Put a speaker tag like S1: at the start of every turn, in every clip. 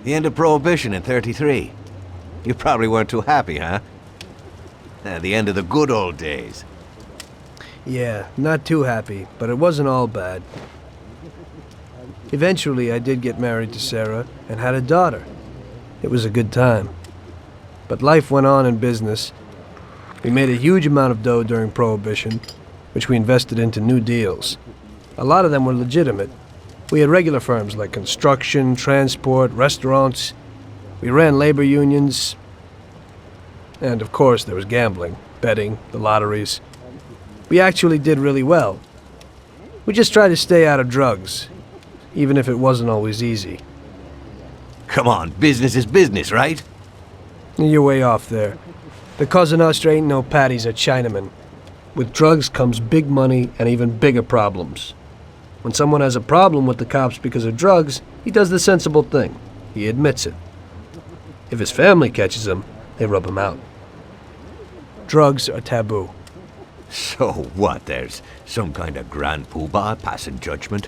S1: The end of Prohibition in '33. You probably weren't too happy, huh? The end of the good old days.
S2: Yeah, not too happy, but it wasn't all bad. Eventually, I did get married to Sarah and had a daughter. It was a good time. But life went on in business. We made a huge amount of dough during Prohibition, which we invested into new deals. A lot of them were legitimate. We had regular firms like construction, transport, restaurants. We ran labor unions. And of course, there was gambling, betting, the lotteries. We actually did really well. We just tried to stay out of drugs, even if it wasn't always easy.
S1: Come on, business is business, right?
S2: You're way off there. The Cosa Nostra ain't no patties or Chinamen. With drugs comes big money and even bigger problems. When someone has a problem with the cops because of drugs, he does the sensible thing. He admits it. If his family catches him, they rub him out. Drugs are taboo.
S1: So what, there's some kind of grand poobah passing judgment?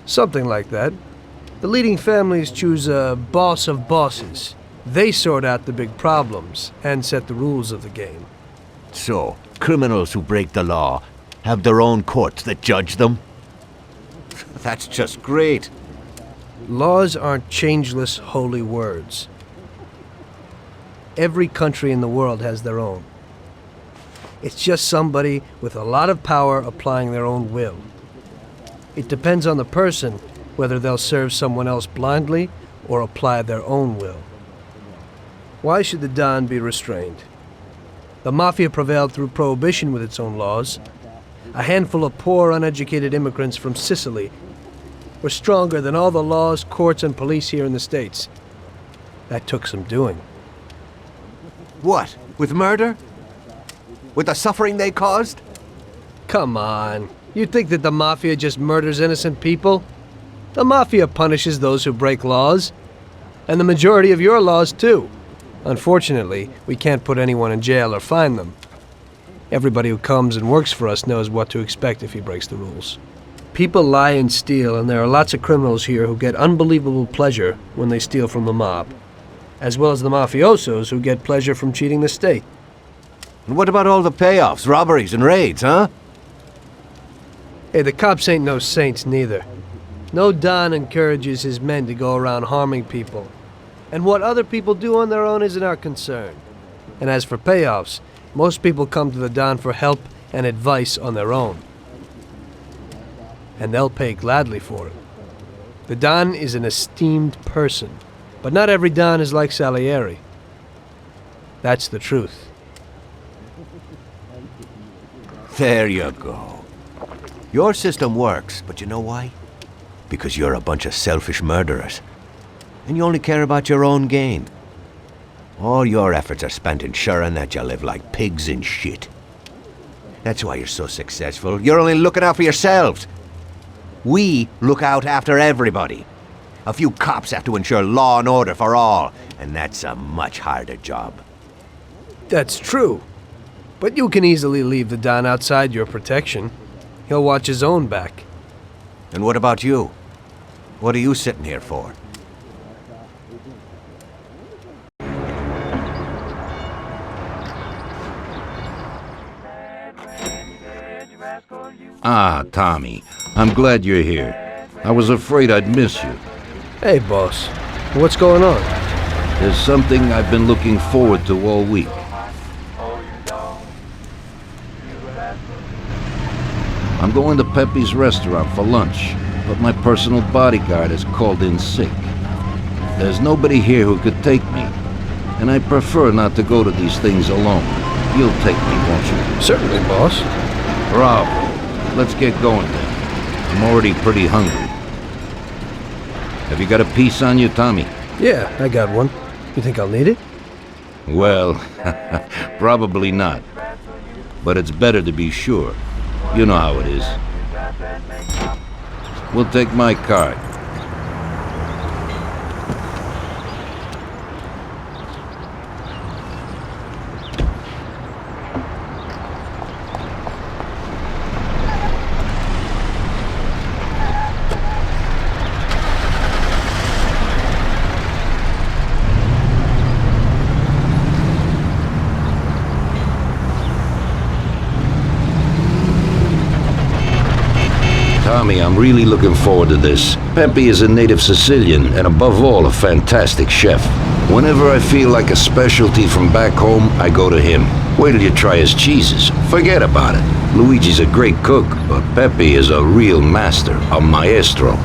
S2: Something like that. The leading families choose a boss of bosses. They sort out the big problems and set the rules of the game.
S1: So, criminals who break the law have their own courts that judge them? That's just great.
S2: Laws aren't changeless holy words. Every country in the world has their own. It's just somebody with a lot of power applying their own will. It depends on the person whether they'll serve someone else blindly or apply their own will. Why should the Don be restrained? The Mafia prevailed through Prohibition with its own laws. A handful of poor, uneducated immigrants from Sicily were stronger than all the laws, courts, and police here in the States. That took some doing.
S1: What? With murder? With the suffering they caused?
S2: Come on. You think that the Mafia just murders innocent people? The Mafia punishes those who break laws. And the majority of your laws, too. Unfortunately, we can't put anyone in jail or fine them. Everybody who comes and works for us knows what to expect if he breaks the rules. People lie and steal, and there are lots of criminals here who get unbelievable pleasure when they steal from the mob, as well as the mafiosos who get pleasure from cheating the state.
S1: And what about all the payoffs, robberies, and raids, huh?
S2: Hey, the cops ain't no saints neither. No Don encourages his men to go around harming people. And what other people do on their own isn't our concern. And as for payoffs, most people come to the Don for help and advice on their own. And they'll pay gladly for it. The Don is an esteemed person, but not every Don is like Salieri. That's the truth.
S1: There you go. Your system works, but you know why? Because you're a bunch of selfish murderers. And you only care about your own gain. All your efforts are spent ensuring that you live like pigs in shit. That's why you're so successful. You're only looking out for yourselves. We look out after everybody. A few cops have to ensure law and order for all, and that's a much harder job.
S2: That's true. But you can easily leave the Don outside your protection. He'll watch his own back.
S1: And what about you? What are you sitting here for?
S3: Ah, Tommy. I'm glad you're here. I was afraid I'd miss you.
S2: Hey, boss. What's going on?
S3: There's something I've been looking forward to all week. I'm going to Pepe's restaurant for lunch, but my personal bodyguard has called in sick. There's nobody here who could take me, and I prefer not to go to these things alone. You'll take me, won't you?
S2: Certainly, boss.
S3: Bravo. Let's get going then. I'm already pretty hungry. Have you got a piece on you, Tommy?
S2: Yeah, I got one. You think I'll need it?
S3: Well, probably not. But it's better to be sure. You know how it is. We'll take my card. Tommy, I'm really looking forward to this. Pepe is a native Sicilian and above all a fantastic chef. Whenever I feel like a specialty from back home, I go to him. Wait till you try his cheeses. Forget about it. Luigi's a great cook, but Pepe is a real master, a maestro.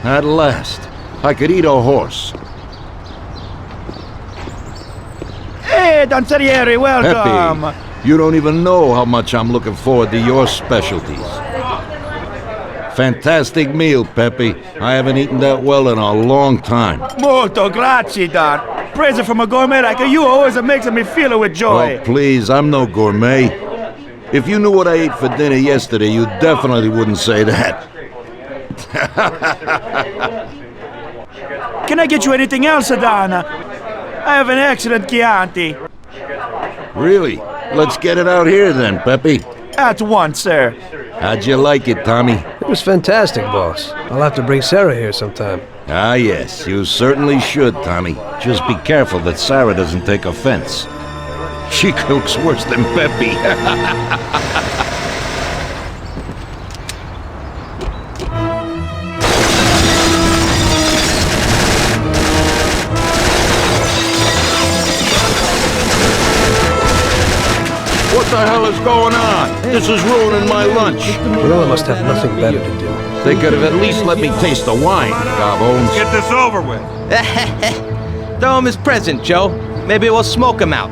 S3: At last, I could eat a horse.
S4: Hey, Danzerieri, welcome!
S3: Pepe, you don't even know how much I'm looking forward to your specialties. Fantastic meal, Pepe. I haven't eaten that well in a long time.
S4: Molto grazie, Don. Praise from a gourmet like you always makes me feel it with joy.
S3: Oh, please, I'm no gourmet. If you knew what I ate for dinner yesterday, you definitely wouldn't say that.
S4: Can I get you anything else, Don? I have an excellent Chianti.
S3: Really? Let's get it out here then, Pepe.
S4: At once, sir.
S3: How'd you like it, Tommy?
S2: It was fantastic, boss. I'll have to bring Sarah here sometime.
S3: Ah, yes, you certainly should, Tommy. Just be careful that Sarah doesn't take offense. She cooks worse than Pepe. What the hell is going on? This is ruining my lunch.
S2: Marilla must have nothing better to do.
S3: They could have at least let me taste the wine, Gobbones.
S5: Get this over with.
S6: Throw him his present, Joe. Maybe we'll smoke him out.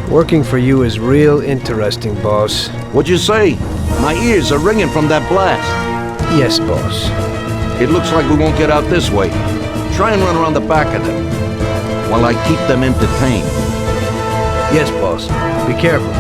S2: Working for you is real interesting, boss.
S3: What'd you say? My ears are ringing from that blast.
S2: Yes, boss.
S3: It looks like we won't get out this way. Try and run around the back of them while I keep them entertained.
S2: Yes, boss. Be careful.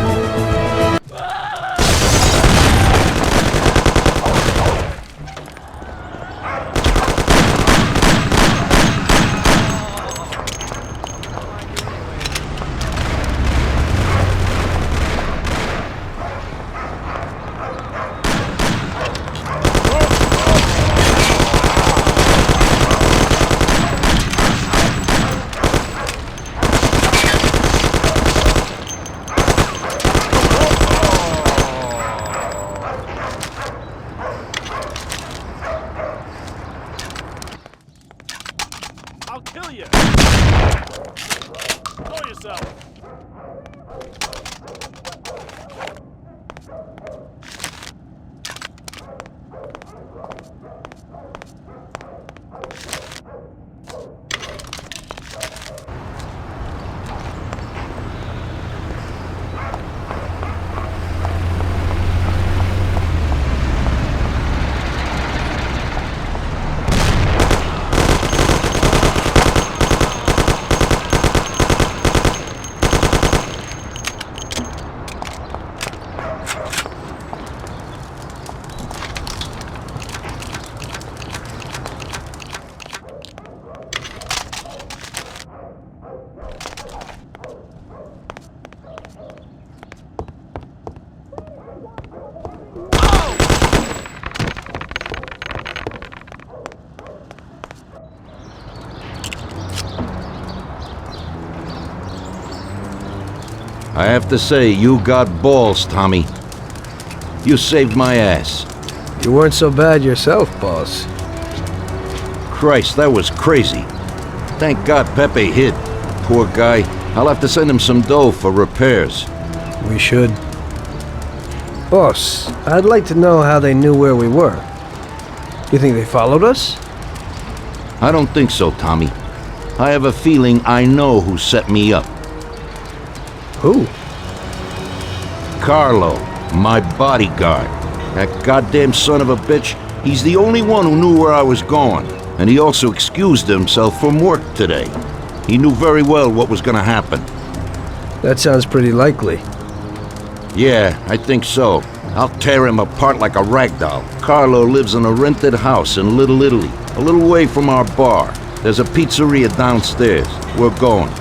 S5: kill you. Control yourself.
S3: I have to say, you got balls, Tommy. You saved my ass.
S2: You weren't so bad yourself, boss.
S3: Christ, that was crazy. Thank God Pepe hid. Poor guy. I'll have to send him some dough for repairs.
S2: We should. Boss, I'd like to know how they knew where we were. You think they followed us?
S3: I don't think so, Tommy. I have a feeling I know who set me up.
S2: Who?
S3: Carlo, my bodyguard. That goddamn son of a bitch, he's the only one who knew where I was going. And he also excused himself from work today. He knew very well what was gonna happen.
S2: That sounds pretty likely.
S3: Yeah, I think so. I'll tear him apart like a rag doll. Carlo lives in a rented house in Little Italy, a little way from our bar. There's a pizzeria downstairs. We're going.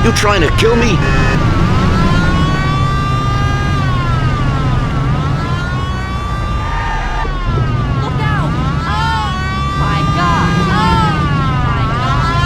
S3: You trying to kill me?
S7: Look out! Oh my God! Oh my God!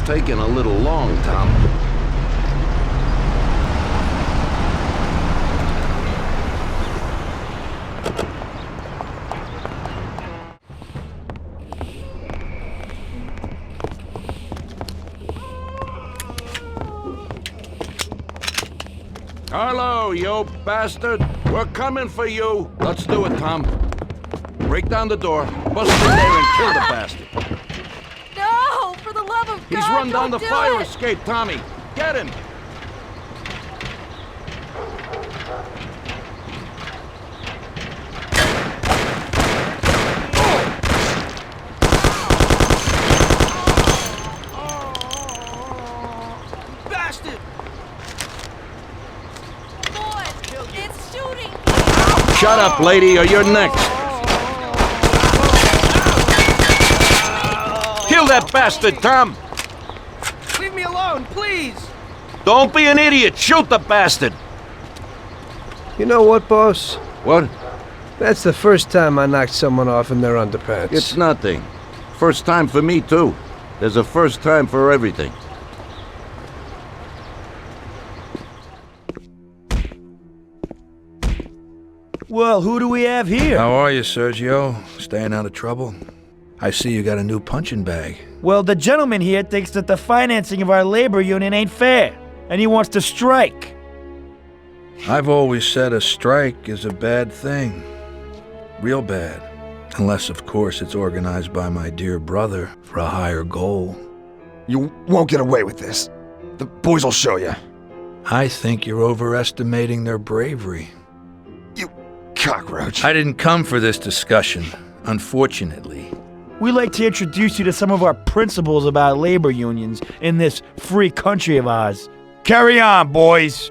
S3: taking a little long, Tom. Hello, you bastard. We're coming for you. Let's do it, Tom. Break down the door, bust in there and kill the bastard.
S7: No! For the love of God,
S3: He's run down the
S7: don't do
S3: fire
S7: it.
S3: escape, Tommy. Get him.
S6: Bastard!
S7: Boy, it's shooting!
S3: Shut up, lady, or you're next. Kill that bastard, Tom.
S6: Leave me alone, please!
S3: Don't be an idiot. Shoot the bastard.
S2: You know what, boss?
S3: What?
S2: That's the first time I knocked someone off in their underpants.
S3: It's nothing. First time for me, too. There's a first time for everything.
S4: Well, who do we have here?
S5: How are you, Sergio? Staying out of trouble? I see you got a new punching bag.
S4: Well, the gentleman here thinks that the financing of our labor union ain't fair, and he wants to strike.
S5: I've always said a strike is a bad thing. Real bad. Unless, of course, it's organized by my dear brother for a higher goal.
S8: You won't get away with this. The boys will show you.
S5: I think you're overestimating their bravery.
S8: You cockroach.
S5: I didn't come for this discussion, unfortunately.
S4: We'd like to introduce you to some of our principles about labor unions in this free country of ours. Carry on, boys.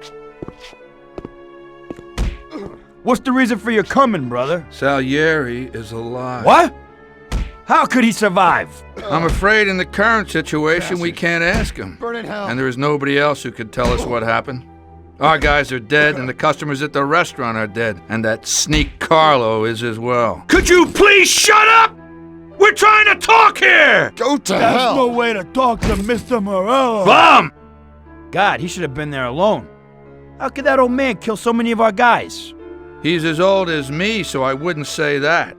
S4: What's the reason for your coming, brother?
S5: Salieri is alive.
S4: What? How could he survive?
S5: I'm afraid in the current situation we can't ask him.
S8: Burn in hell.
S5: And there is nobody else who could tell us what happened. Our guys are dead, and the customers at the restaurant are dead. And that sneak Carlo is as well.
S3: Could you please shut up? We're trying to talk here!
S8: Go to
S4: That's
S8: hell.
S4: no way to talk to Mr. Morello.
S3: Bum!
S4: God, he should have been there alone. How could that old man kill so many of our guys?
S5: He's as old as me, so I wouldn't say that.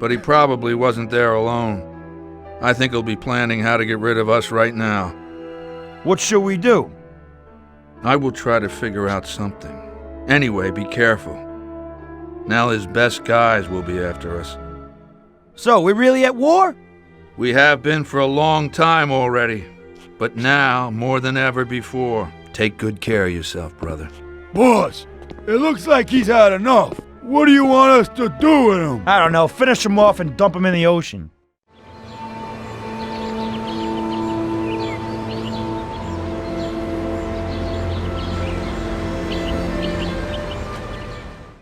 S5: But he probably wasn't there alone. I think he'll be planning how to get rid of us right now.
S4: What should we do?
S5: I will try to figure out something. Anyway, be careful. Now his best guys will be after us.
S4: So, we really at war?
S5: We have been for a long time already. But now, more than ever before, take good care of yourself, brother.
S4: Boss, it looks like he's had enough. What do you want us to do with him? I don't know. Finish him off and dump him in the ocean.